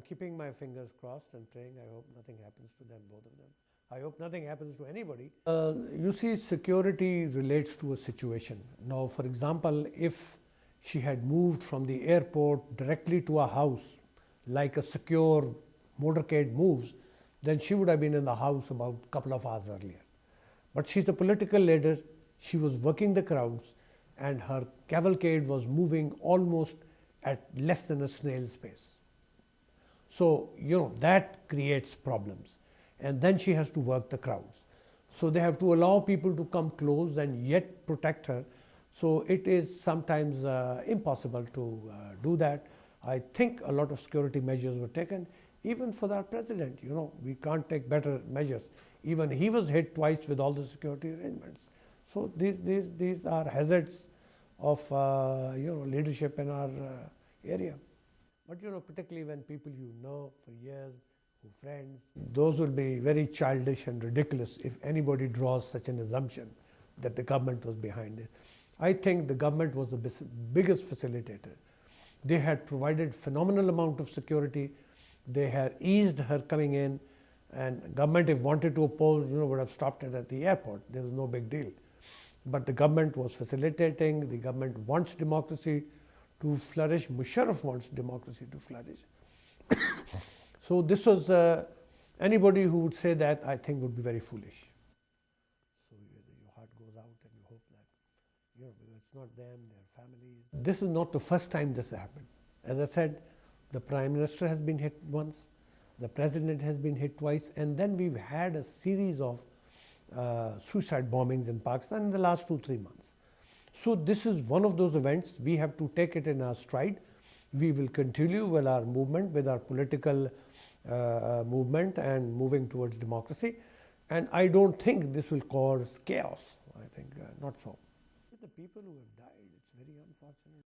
keeping my fingers crossed and praying. I hope nothing happens to them, both of them. I hope nothing happens to anybody. You see, security relates to a situation. Now, for example, if she had moved from the airport directly to a house, like a secure motorcade moves, then she would have been in the house about a couple of hours earlier. But she's a political leader. She was working the crowds, and her cavalcade was moving almost at less than a snail's pace. So, that creates problems. And then she has to work the crowds. So they have to allow people to come close and yet protect her. So it is sometimes impossible to do that. I think a lot of security measures were taken, even for our president. We can't take better measures. Even he was hit twice with all the security arrangements. So these are hazards of leadership in our area. But particularly when people for years, who friends, those will be very childish and ridiculous if anybody draws such an assumption that the government was behind it. I think the government was the biggest facilitator. They had provided phenomenal amount of security. They had eased her coming in, and government, if wanted to oppose, would have stopped it at the airport. There was no big deal. But the government was facilitating. The government wants democracy to flourish. Musharraf wants democracy to flourish. So this was, anybody who would say that, I think, would be very foolish. So your heart goes out and you hope that, it's not them, their families. This is not the first time this happened. As I said, the Prime Minister has been hit once, the President has been hit twice, and then we've had a series of suicide bombings in Pakistan in the last 2-3 months. So this is one of those events. We have to take it in our stride. We will continue with our movement, with our political movement and moving towards democracy. And I don't think this will cause chaos. I think not so. With the people who have died, it's very unfortunate.